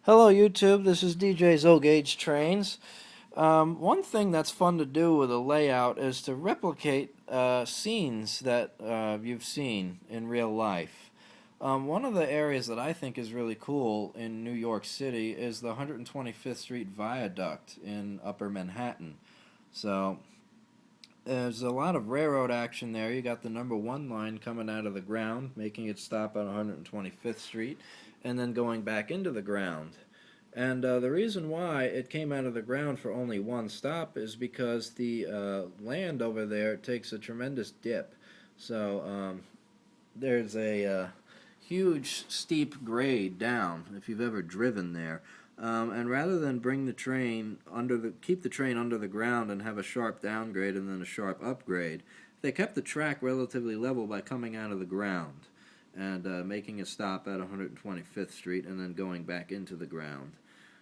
Hello YouTube, this is DJ Zogage Trains. One thing that's fun to do with a layout is to replicate scenes that you've seen in real life. One of the areas that I think is really cool in New York City is the 125th Street Viaduct in Upper Manhattan. So there's a lot of railroad action there. You got the number one line coming out of the ground, making it stop on 125th Street, and then going back into the ground. And the reason why it came out of the ground for only one stop is because the land over there takes a tremendous dip. So there's a huge steep grade down if you've ever driven there. And rather than bring the train keep the train under the ground and have a sharp downgrade and then a sharp upgrade, they kept the track relatively level by coming out of the ground and making a stop at 125th Street and then going back into the ground.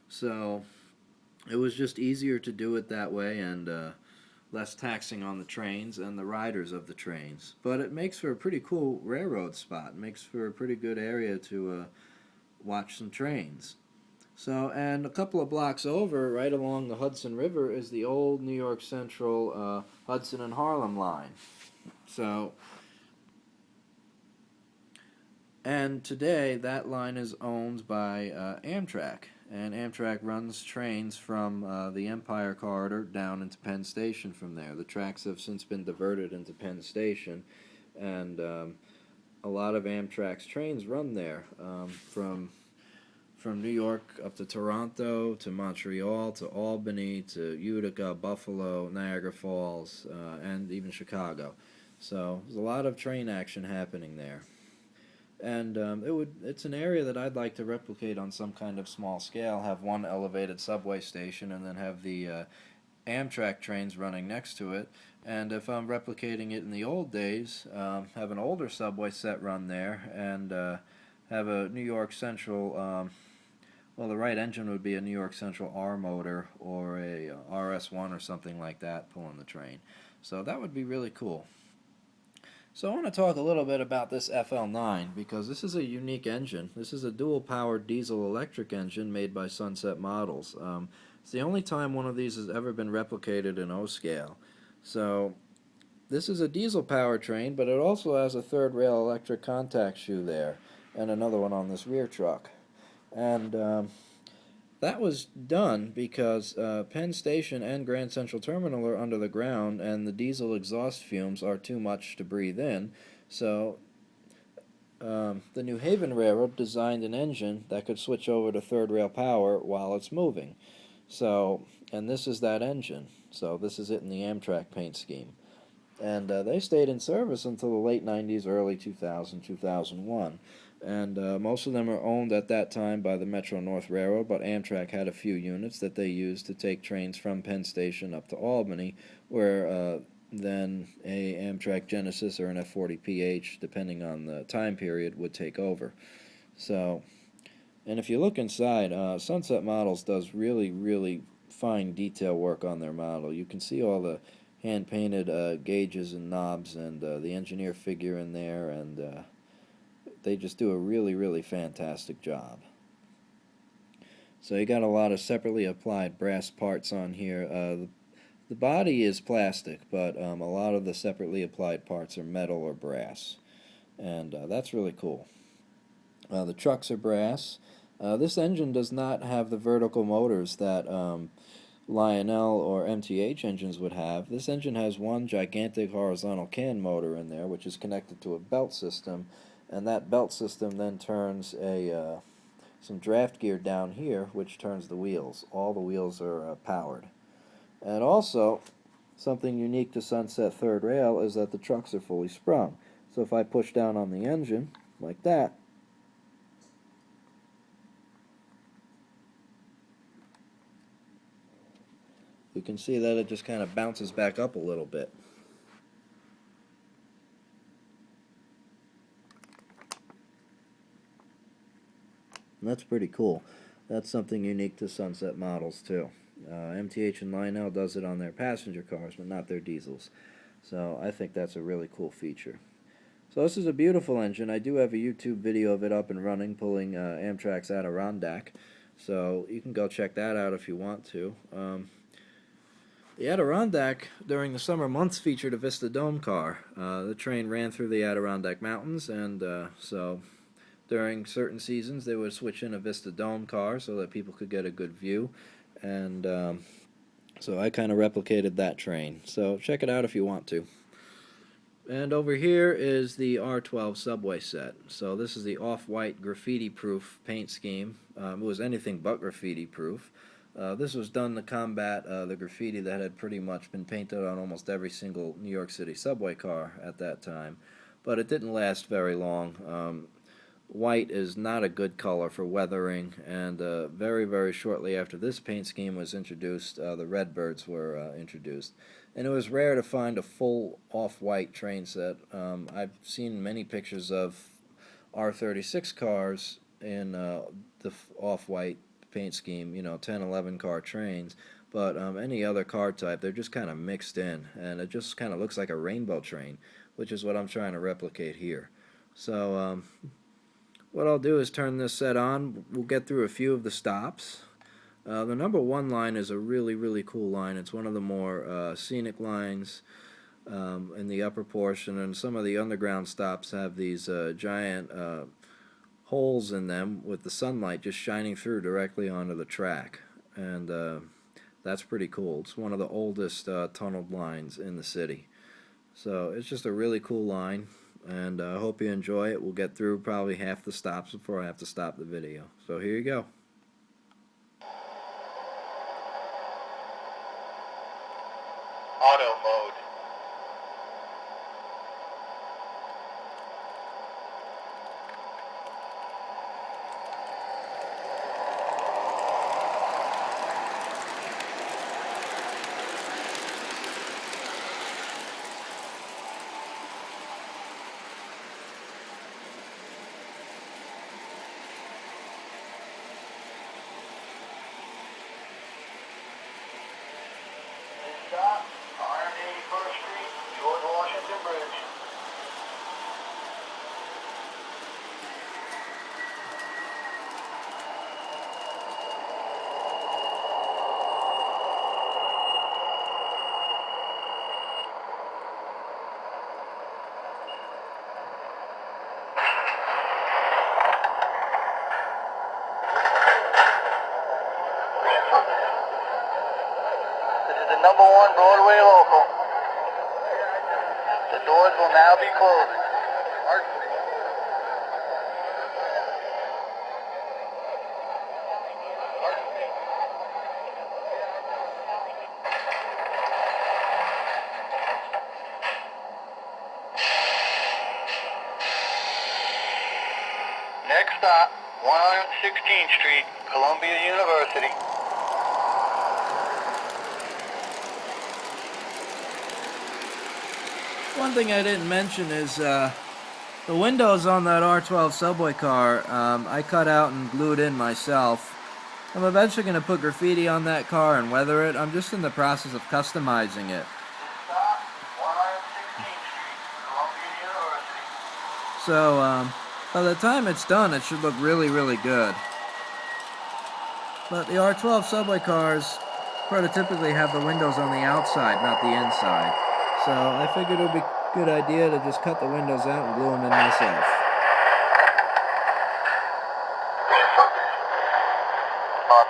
So it was just easier to do it that way and less taxing on the trains and the riders of the trains. But it makes for a pretty cool railroad spot. It makes for a pretty good area to watch some trains. So, and a couple of blocks over, right along the Hudson River, is the old New York Central Hudson and Harlem line. So, and today that line is owned by Amtrak. And Amtrak runs trains from the Empire Corridor down into Penn Station from there. The tracks have since been diverted into Penn Station, and a lot of Amtrak's trains run there from New York up to Toronto, to Montreal, to Albany, to Utica, Buffalo, Niagara Falls, and even Chicago. So there's a lot of train action happening there. And it's an area that I'd like to replicate on some kind of small scale, have one elevated subway station and then have the Amtrak trains running next to it. And if I'm replicating it in the old days, have an older subway set run there and have a New York Central, well, the right engine would be a New York Central R motor or a RS1 or something like that pulling the train. So that would be really cool. So I want to talk a little bit about this FL9 because this is a unique engine. This is a dual-powered diesel-electric engine made by Sunset Models. It's the only time one of these has ever been replicated in O-scale. So this is a diesel powertrain, but it also has a third rail electric contact shoe there and another one on this rear truck. And that was done because Penn Station and Grand Central Terminal are under the ground and the diesel exhaust fumes are too much to breathe in. So the New Haven Railroad designed an engine that could switch over to third rail power while it's moving. So, and this is that engine. So this is it in the Amtrak paint scheme. And they stayed in service until the late 90s, early 2000, 2001. And most of them are owned at that time by the Metro North Railroad, but Amtrak had a few units that they used to take trains from Penn Station up to Albany, where then a Amtrak Genesis or an F40PH, depending on the time period, would take over. So, and if you look inside, Sunset Models does really, really fine detail work on their model. You can see all the hand-painted gauges and knobs and the engineer figure in there, and they just do a really, really fantastic job. So you got a lot of separately applied brass parts on here. The body is plastic, but a lot of the separately applied parts are metal or brass, and that's really cool. The trucks are brass. This engine does not have the vertical motors that Lionel or MTH engines would have. This engine has one gigantic horizontal can motor in there, which is connected to a belt system, and that belt system then turns some draft gear down here, which turns the wheels. All the wheels are powered. And also, something unique to Sunset Third Rail is that the trucks are fully sprung. So if I push down on the engine, like that, you can see that it just kind of bounces back up a little bit. And that's pretty cool. That's something unique to Sunset Models too. MTH and Lionel does it on their passenger cars, but not their diesels. So I think that's a really cool feature. So this is a beautiful engine. I do have a YouTube video of it up and running, pulling Amtrak's Adirondack. So you can go check that out if you want to. The Adirondack during the summer months featured a Vista Dome car. The train ran through the Adirondack Mountains, and so during certain seasons they would switch in a Vista Dome car so that people could get a good view. And so I kind of replicated that train. So check it out if you want to. And over here is the R12 subway set. So this is the off-white graffiti-proof paint scheme. It was anything but graffiti-proof. This was done to combat the graffiti that had pretty much been painted on almost every single New York City subway car at that time. But it didn't last very long. White is not a good color for weathering, and very, very shortly after this paint scheme was introduced, the redbirds were introduced. And it was rare to find a full off-white train set. I've seen many pictures of R36 cars in the off-white paint scheme, 10, 11 car trains, but any other car type, they're just kind of mixed in, and it just kind of looks like a rainbow train, which is what I'm trying to replicate here. So what I'll do is turn this set on. We'll get through a few of the stops. The number 1 line is a really, really cool line. It's one of the more scenic lines in the upper portion, and some of the underground stops have these giant holes in them with the sunlight just shining through directly onto the track, and that's pretty cool. It's one of the oldest tunneled lines in the city, so it's just a really cool line, and I hope you enjoy it. We'll get through probably half the stops before I have to stop the video, so here you go. Auto mode. Stop. R81st Street, George Washington Bridge. This is the number 1 Broadway local. The doors will now be closing. Next stop, 116th Street, Columbia University. One thing I didn't mention is the windows on that R12 subway car I cut out and glued in myself. I'm eventually going to put graffiti on that car and weather it. I'm just in the process of customizing it. Stop, 116th Street, Columbia University. So by the time it's done, it should look really, really good. But the R12 subway cars prototypically have the windows on the outside, not the inside. So I figured it would be a good idea to just cut the windows out and glue them in myself.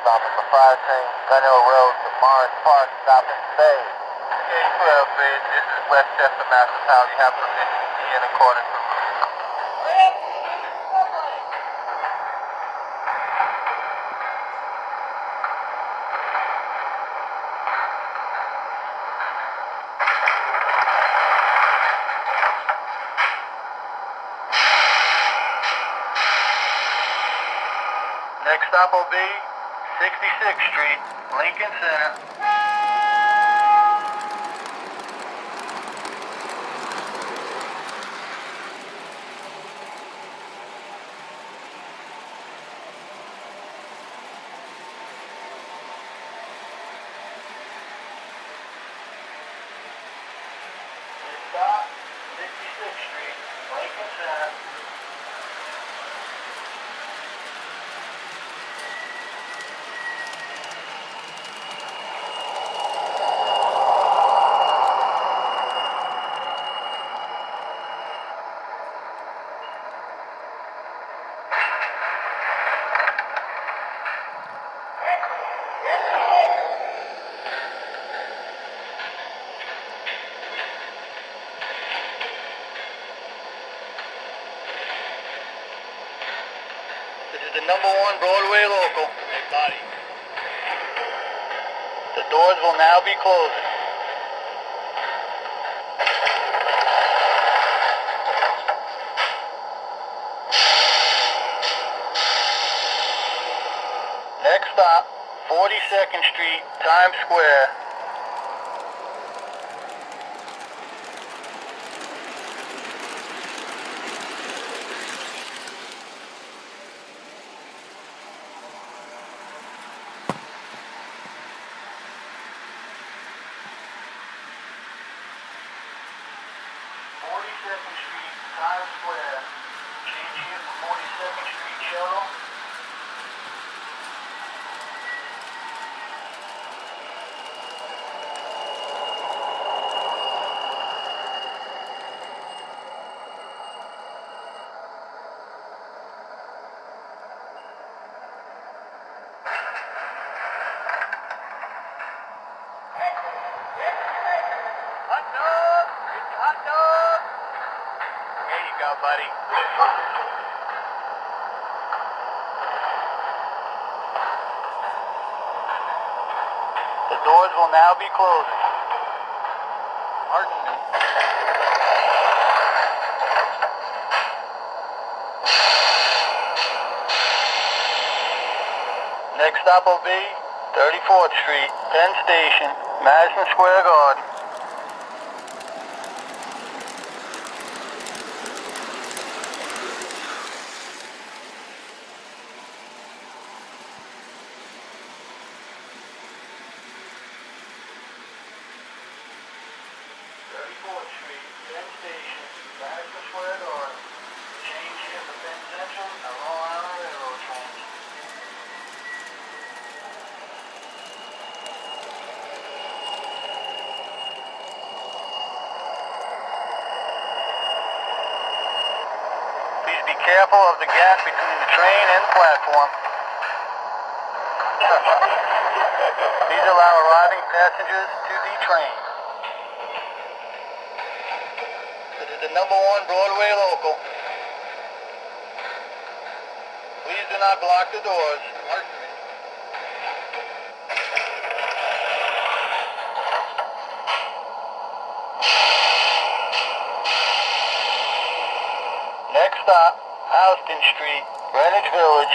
Stopping for 5 train, Gun Hill Road to Morris Park, stopping today. K12 bridge, this is Westchester, Massachusetts. You have permission to be in accordance with Next stop will be 66th Street, Lincoln Center. Next stop, 66th Street, Lincoln Center. This is the #1 Broadway local. Hey, buddy. The doors will now be closing. Next stop, 42nd Street, Times Square. Times Square. Change here for 42nd Street shuttle. Hot dog! It's a hot dog! There you go, buddy. The doors will now be closing. Pardon me. Next stop will be 34th Street, Penn Station, Madison Square Garden. Please be careful of the gap between the train and the platform. Please allow arriving passengers to the train. This is the #1 Broadway local. Please do not block the doors. Pardon me. Next stop, Houston Street, Greenwich Village.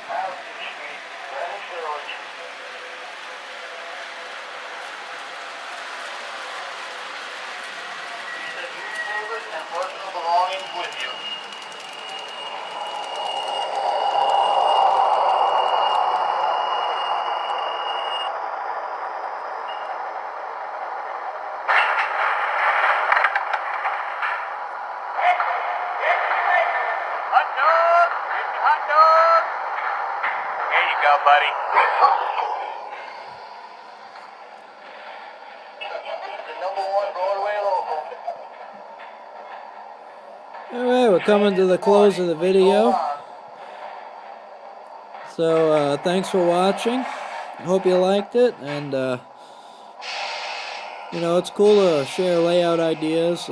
Houston Street, Greenwich Village. Please take newspapers and personal belongings with you. Hot dog! It's a hot dog! Here you go, buddy. The #1 Broadway local. Alright, we're coming to the close of the video. So, thanks for watching. I hope you liked it, and, you know, it's cool to share layout ideas.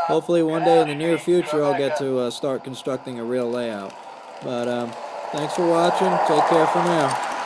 Hopefully one day in the near future I'll get to start constructing a real layout. But, thanks for watching. Take care for now.